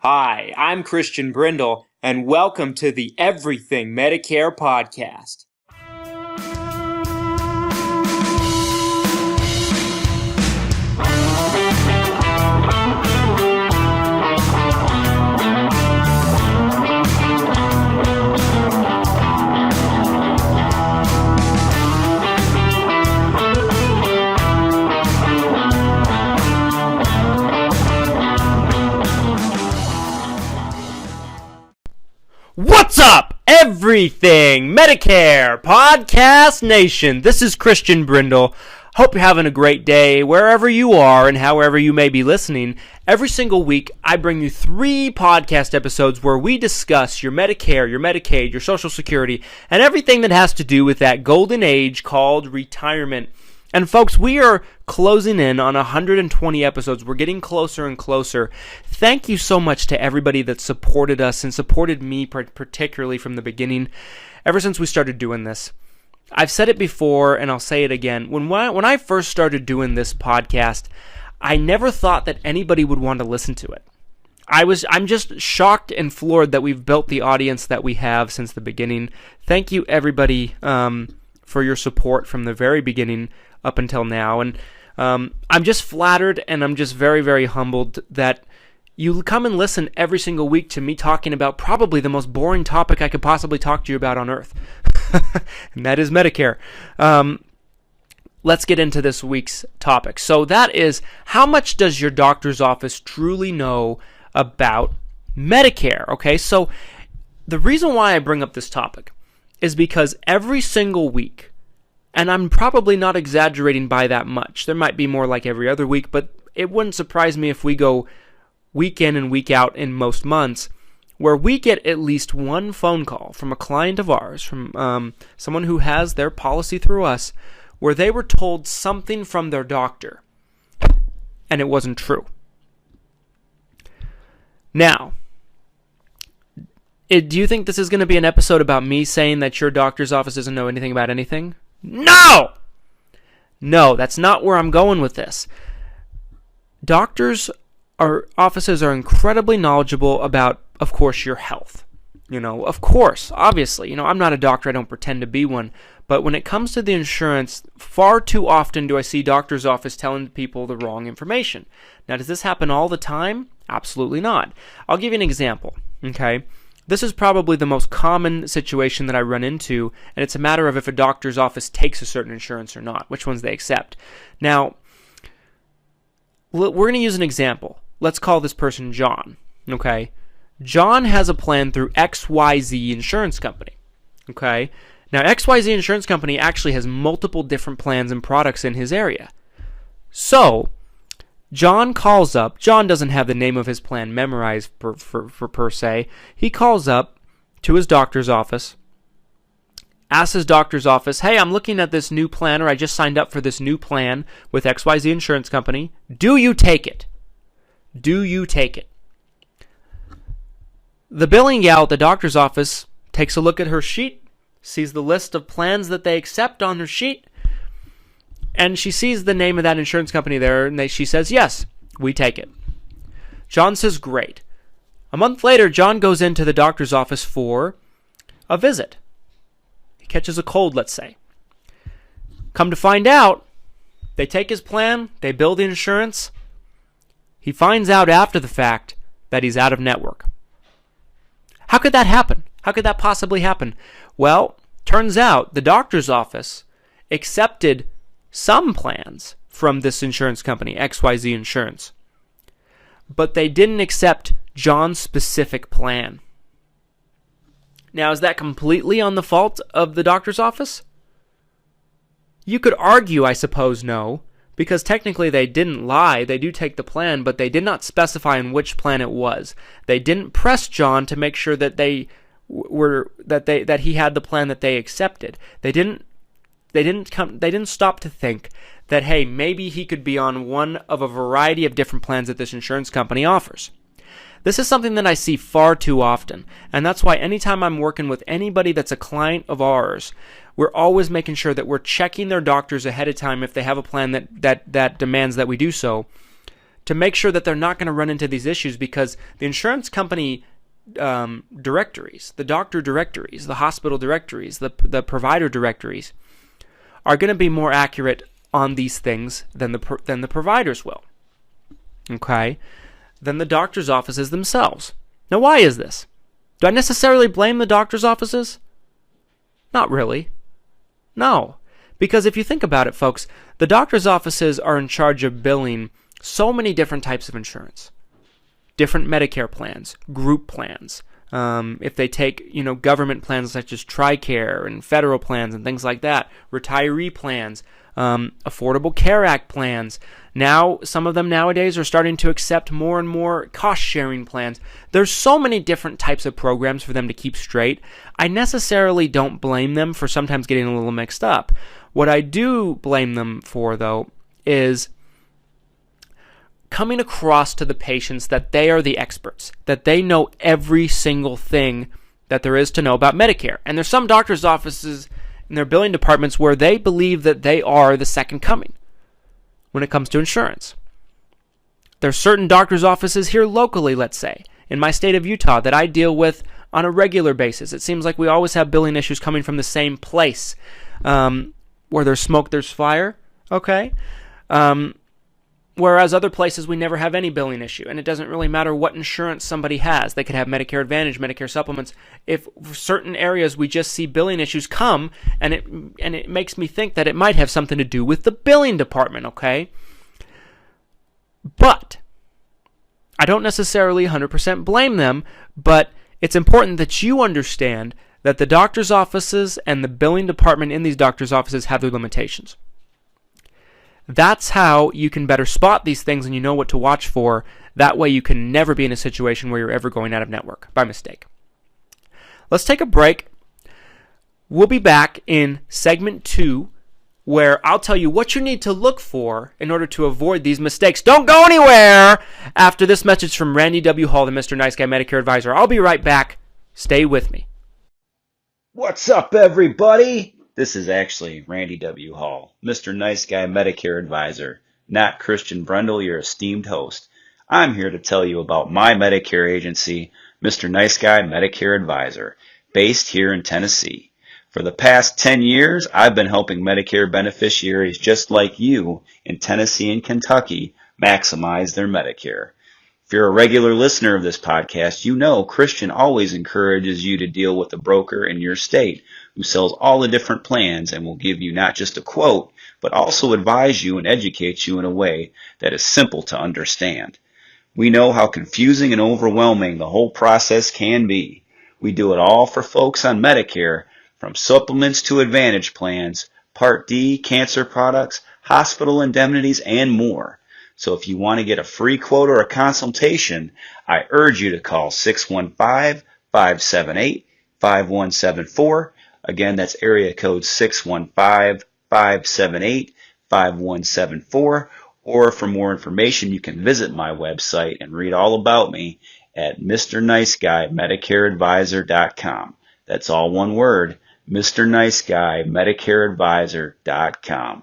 Hi, I'm Christian Brindle, and welcome to the Everything Medicare Podcast. What's up, Everything Medicare Podcast Nation? This is Christian Brindle. Hope you're having a great day wherever you are and however you may be listening. Every single week, I bring you 3 podcast episodes where we discuss your Medicare, your Medicaid, your Social Security, and everything that has to do with that golden age called retirement. And folks, we are closing in on 120 episodes. We're getting closer and closer. Thank you so much to everybody that supported us and supported me particularly from the beginning, ever since we started doing this. I've said it before and I'll say it again. When I first started doing this podcast, I never thought that anybody would want to listen to it. I'm just shocked and floored that we've built the audience that we have since the beginning. Thank you everybody for your support from the very beginning up until now. And I'm just flattered and I'm just very, very humbled that you come and listen every single week to me talking about probably the most boring topic I could possibly talk to you about on earth. And that is Medicare. Let's get into this week's topic. So that is, how much does your doctor's office truly know about Medicare? Okay, so the reason why I bring up this topic is because every single week, and I'm probably not exaggerating by that much. There might be more like every other week, but it wouldn't surprise me if we go week in and week out in most months, where we get at least one phone call from a client of ours, from someone who has their policy through us, where they were told something from their doctor, and it wasn't true. Now, do you think this is going to be an episode about me saying that your doctor's office doesn't know anything about anything? No, that's not where I'm going with this. Doctors' offices are incredibly knowledgeable about, of course, your health. Of course, obviously. I'm not a doctor. I don't pretend to be one. But when it comes to the insurance, far too often do I see doctor's office telling people the wrong information. Now, does this happen all the time? Absolutely not. I'll give you an example, okay? This is probably the most common situation that I run into, and it's a matter of if a doctor's office takes a certain insurance or not, which ones they accept. Now, we're going to use an example. Let's call this person John, okay? John has a plan through XYZ Insurance Company, okay? Now, XYZ Insurance Company actually has multiple different plans and products in his area. So, John calls up. John doesn't have the name of his plan memorized per se. He calls up to his doctor's office, asks his doctor's office, hey, I'm looking at this new plan, or I just signed up for this new plan with XYZ Insurance Company. Do you take it? Do you take it? The billing gal at the doctor's office takes a look at her sheet, sees the list of plans that they accept on her sheet, and she sees the name of that insurance company there, and she says, yes, we take it. John says, great. A month later, John goes into the doctor's office for a visit. He catches a cold, let's say. Come to find out, they take his plan, they bill the insurance. He finds out after the fact that he's out of network. How could that happen? How could that possibly happen? Well, turns out the doctor's office accepted some plans from this insurance company, XYZ Insurance, but they didn't accept John's specific plan. Now, is that completely on the fault of the doctor's office? You could argue, I suppose, no, because technically they didn't lie. They do take the plan, but they did not specify in which plan it was. They didn't press John to make sure that that he had the plan that they accepted. They didn't stop to think that, hey, maybe he could be on one of a variety of different plans that this insurance company offers. This is something that I see far too often, and that's why anytime I'm working with anybody that's a client of ours, we're always making sure that we're checking their doctors ahead of time if they have a plan that demands that we do so, to make sure that they're not going to run into these issues, because the insurance company directories, the doctor directories, the hospital directories, the provider directories are going to be more accurate on these things than the providers will. Okay? Than the doctor's offices themselves. Now, why is this? Do I necessarily blame the doctor's offices? Not really. No. Because if you think about it, folks, the doctor's offices are in charge of billing so many different types of insurance. Different Medicare plans, group plans. If they take, government plans such as TRICARE and federal plans and things like that, retiree plans, Affordable Care Act plans. Now, some of them nowadays are starting to accept more and more cost-sharing plans. There's so many different types of programs for them to keep straight. I necessarily don't blame them for sometimes getting a little mixed up. What I do blame them for, though, is coming across to the patients that they are the experts, that they know every single thing that there is to know about Medicare. And there's some doctor's offices in their billing departments where they believe that they are the second coming when it comes to insurance. There's certain doctor's offices here locally, let's say, in my state of Utah that I deal with on a regular basis. It seems like we always have billing issues coming from the same place. Where there's smoke, there's fire, okay? Whereas other places, we never have any billing issue, and it doesn't really matter what insurance somebody has. They could have Medicare Advantage, Medicare Supplements. If certain areas we just see billing issues come, and it makes me think that it might have something to do with the billing department, okay? But I don't necessarily 100% blame them, but it's important that you understand that the doctor's offices and the billing department in these doctor's offices have their limitations. That's how you can better spot these things and you know what to watch for. That way you can never be in a situation where you're ever going out of network by mistake. Let's take a break. We'll be back in segment 2, where I'll tell you what you need to look for in order to avoid these mistakes. Don't go anywhere after this message from Randy W. Hall, the Mr. Nice Guy Medicare Advisor. I'll be right back. Stay with me. What's up, everybody? This is actually Randy W. Hall, Mr. Nice Guy Medicare Advisor, not Christian Brindle, your esteemed host. I'm here to tell you about my Medicare agency, Mr. Nice Guy Medicare Advisor, based here in Tennessee. For the past 10 years, I've been helping Medicare beneficiaries just like you in Tennessee and Kentucky maximize their Medicare. If you're a regular listener of this podcast, you know Christian always encourages you to deal with a broker in your state who sells all the different plans and will give you not just a quote, but also advise you and educate you in a way that is simple to understand. We know how confusing and overwhelming the whole process can be. We do it all for folks on Medicare, from supplements to Advantage plans, Part D, cancer products, hospital indemnities, and more. So if you want to get a free quote or a consultation, I urge you to call 615-578-5174. Again, that's area code 615-578-5174. Or for more information, you can visit my website and read all about me at MrNiceGuyMedicareAdvisor.com. That's all one word, MrNiceGuyMedicareAdvisor.com.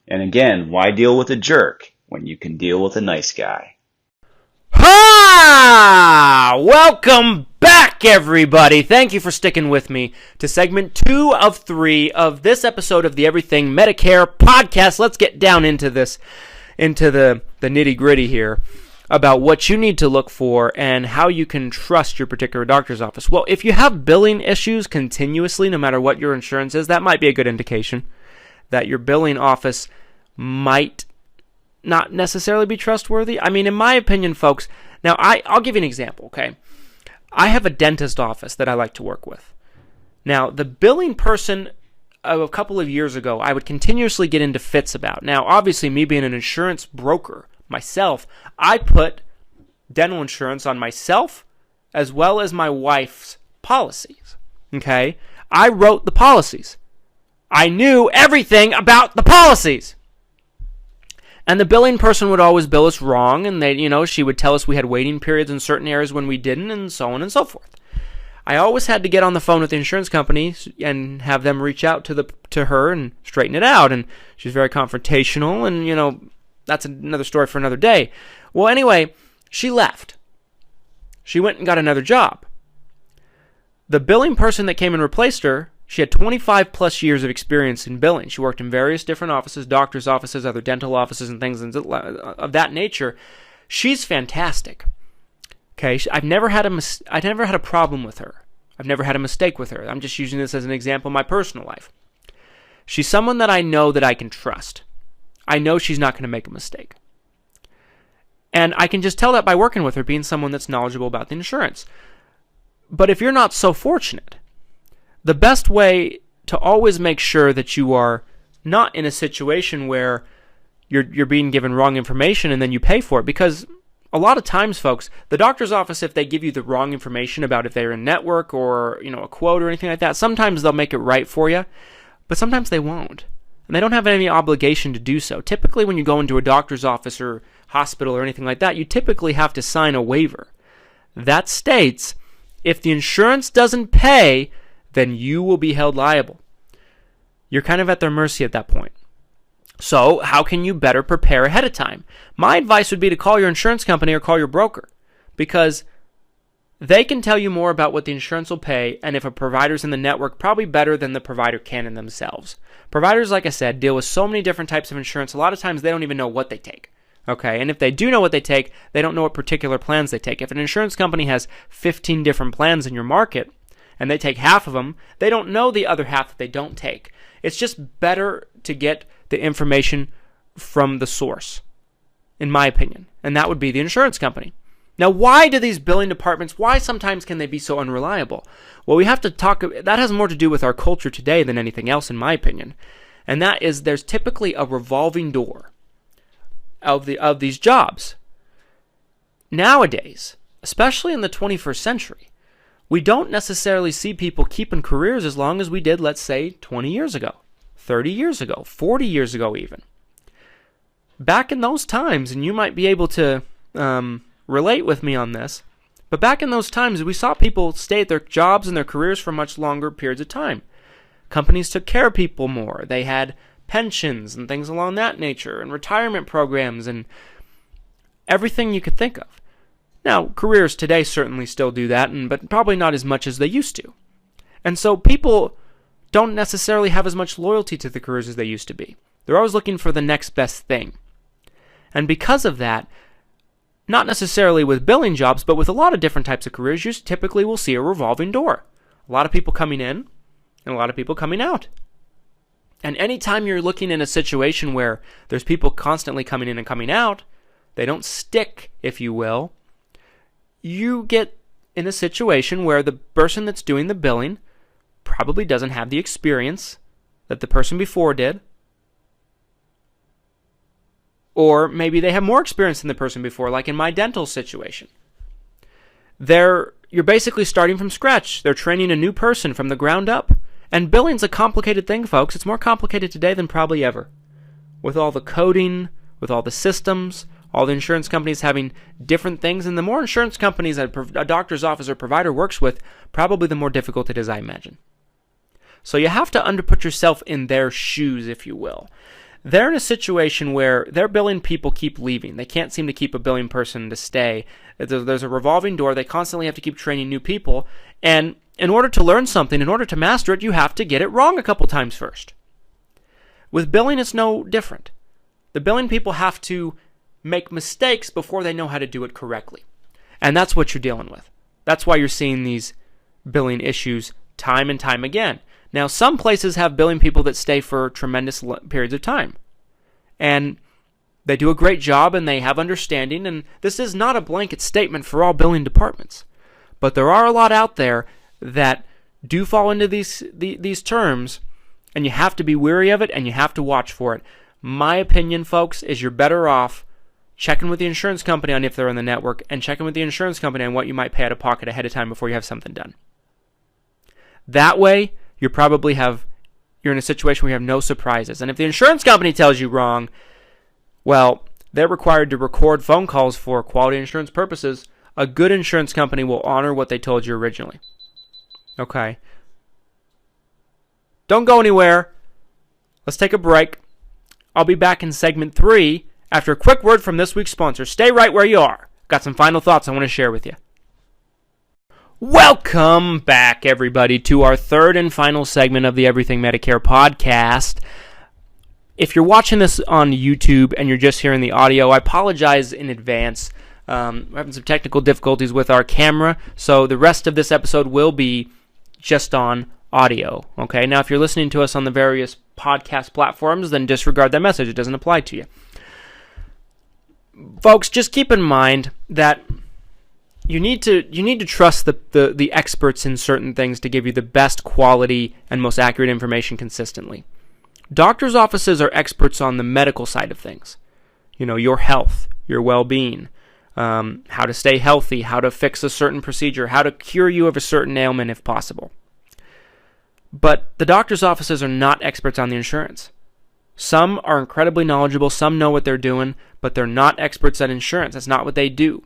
And again, why deal with a jerk when you can deal with a nice guy? Ha! Welcome back, everybody. Thank you for sticking with me to segment 2 of 3 of this episode of the Everything Medicare Podcast. Let's get down into this, into the nitty-gritty here about what you need to look for and how you can trust your particular doctor's office. Well, if you have billing issues continuously, no matter what your insurance is, that might be a good indication that your billing office might not necessarily be trustworthy. I mean, in my opinion, folks, now I'll give you an example, okay? I have a dentist office that I like to work with. Now, the billing person a couple of years ago, I would continuously get into fits about. Now, obviously, me being an insurance broker myself, I put dental insurance on myself as well as my wife's policies, okay? I wrote the policies. I knew everything about the policies. And the billing person would always bill us wrong, and she would tell us we had waiting periods in certain areas when we didn't, and so on and so forth. I always had to get on the phone with the insurance company and have them reach out to her and straighten it out. And she's very confrontational, and that's another story for another day. Well, anyway, she left. She went and got another job. The billing person that came and replaced her, she had 25 plus years of experience in billing. She worked in various different offices, doctor's offices, other dental offices, and things of that nature. She's fantastic. Okay, I've never had a problem with her. I've never had a mistake with her. I'm just using this as an example in my personal life. She's someone that I know that I can trust. I know she's not going to make a mistake. And I can just tell that by working with her, being someone that's knowledgeable about the insurance. But if you're not so fortunate, the best way to always make sure that you are not in a situation where you're being given wrong information and then you pay for it, because a lot of times, folks, the doctor's office, if they give you the wrong information about if they're in network or a quote or anything like that, sometimes they'll make it right for you, but sometimes they won't. And they don't have any obligation to do so. Typically, when you go into a doctor's office or hospital or anything like that, you typically have to sign a waiver. That states if the insurance doesn't pay, then you will be held liable. You're kind of at their mercy at that point. So, how can you better prepare ahead of time? My advice would be to call your insurance company or call your broker, because they can tell you more about what the insurance will pay, and if a provider's in the network, probably better than the provider can in themselves. Providers, like I said, deal with so many different types of insurance. A lot of times they don't even know what they take. Okay, and if they do know what they take, they don't know what particular plans they take. If an insurance company has 15 different plans in your market, and they take half of them, they don't know the other half that they don't take. It's just better to get the information from the source, in my opinion, and that would be the insurance company. Now, why do these billing departments, why sometimes can they be so unreliable? Well, we have to talk, that has more to do with our culture today than anything else, in my opinion, and that is there's typically a revolving door of these jobs. Nowadays, especially in the 21st century, we don't necessarily see people keeping careers as long as we did, let's say, 20 years ago, 30 years ago, 40 years ago even. Back in those times, and you might be able to relate with me on this, but back in those times, we saw people stay at their jobs and their careers for much longer periods of time. Companies took care of people more. They had pensions and things along that nature, and retirement programs, and everything you could think of. Now, careers today certainly still do that, but probably not as much as they used to. And so people don't necessarily have as much loyalty to the careers as they used to be. They're always looking for the next best thing. And because of that, not necessarily with billing jobs, but with a lot of different types of careers, you typically will see a revolving door. A lot of people coming in and a lot of people coming out. And anytime you're looking in a situation where there's people constantly coming in and coming out, they don't stick, if you will, you get in a situation where the person that's doing the billing probably doesn't have the experience that the person before did. Or maybe they have more experience than the person before, like in my dental situation. You're basically starting from scratch. They're training a new person from the ground up. And billing's a complicated thing, folks. It's more complicated today than probably ever. With all the coding, with all the systems, all the insurance companies having different things, and the more insurance companies a doctor's office or provider works with, probably the more difficult it is, I imagine. So you have to put yourself in their shoes, if you will. They're in a situation where their billing people keep leaving. They can't seem to keep a billing person to stay. There's a revolving door. They constantly have to keep training new people. And in order to learn something, in order to master it, you have to get it wrong a couple times first. With billing, it's no different. The billing people have to make mistakes before they know how to do it correctly. And that's what you're dealing with. That's why you're seeing these billing issues time and time again. Now, some places have billing people that stay for tremendous periods of time. And they do a great job and they have understanding. And this is not a blanket statement for all billing departments. But there are a lot out there that do fall into these terms. And you have to be wary of it and you have to watch for it. My opinion, folks, is you're better off checking with the insurance company on if they're in the network and checking with the insurance company on what you might pay out of pocket ahead of time before you have something done. That way, you're in a situation where you have no surprises. And if the insurance company tells you wrong, well, they're required to record phone calls for quality insurance purposes. A good insurance company will honor what they told you originally. Okay. Don't go anywhere. Let's take a break. I'll be back in segment 3 after a quick word from this week's sponsor. Stay right where you are. Got some final thoughts I want to share with you. Welcome back, everybody, to our third and final segment of the Everything Medicare Podcast. If you're watching this on YouTube and you're just hearing the audio, I apologize in advance. We're having some technical difficulties with our camera, so the rest of this episode will be just on audio. Okay, now if you're listening to us on the various podcast platforms, then disregard that message. It doesn't apply to you. Folks, just keep in mind that you need to trust the experts in certain things to give you the best quality and most accurate information consistently. Doctors' offices are experts on the medical side of things. You know, your health, your well-being, how to stay healthy, how to fix a certain procedure, how to cure you of a certain ailment if possible. But the doctor's offices are not experts on the insurance. Some are incredibly knowledgeable, some know what they're doing, but they're not experts at insurance. That's not what they do.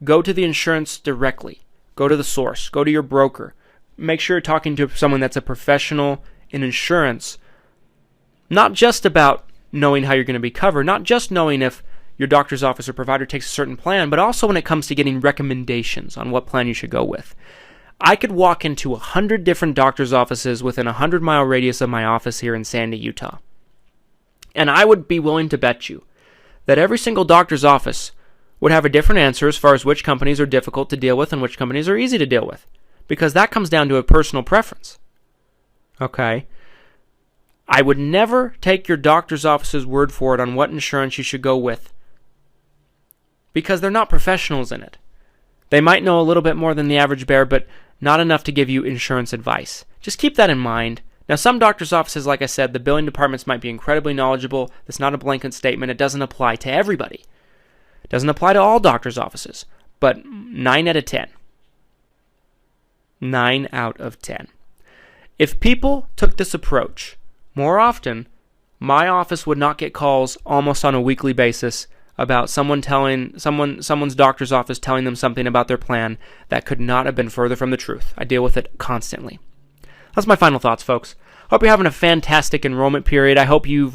Go to the insurance directly. Go to the source. Go to your broker. Make sure you're talking to someone that's a professional in insurance, not just about knowing how you're going to be covered, not just knowing if your doctor's office or provider takes a certain plan, but also when it comes to getting recommendations on what plan you should go with. I could walk into 100 different doctor's offices within a 100-mile radius of my office here in Sandy, Utah. And I would be willing to bet you that every single doctor's office would have a different answer as far as which companies are difficult to deal with and which companies are easy to deal with. Because that comes down to a personal preference. Okay? I would never take your doctor's office's word for it on what insurance you should go with, because they're not professionals in it. They might know a little bit more than the average bear, but not enough to give you insurance advice. Just keep that in mind. Now, some doctor's offices, like I said, the billing departments might be incredibly knowledgeable. That's not a blanket statement. It doesn't apply to everybody. It doesn't apply to all doctor's offices, but 9 out of 10. 9 out of 10. If people took this approach more often, my office would not get calls almost on a weekly basis about someone's doctor's office telling them something about their plan that could not have been further from the truth. I deal with it constantly. That's my final thoughts, folks. Hope you're having a fantastic enrollment period. I hope you've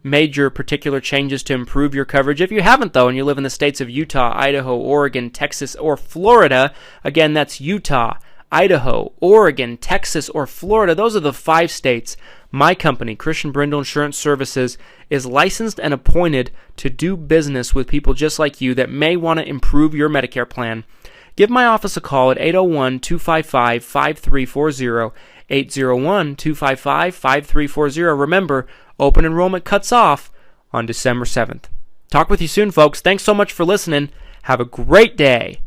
made your particular changes to improve your coverage. If you haven't, though, and you live in the states of Utah, Idaho, Oregon, Texas, or Florida, again, that's Utah, Idaho, Oregon, Texas, or Florida. Those are the 5 states my company, Christian Brindle Insurance Services, is licensed and appointed to do business with people just like you that may want to improve your Medicare plan. Give my office a call at 801-255-5340, 801-255-5340. Remember, open enrollment cuts off on December 7th. Talk with you soon, folks. Thanks so much for listening. Have a great day.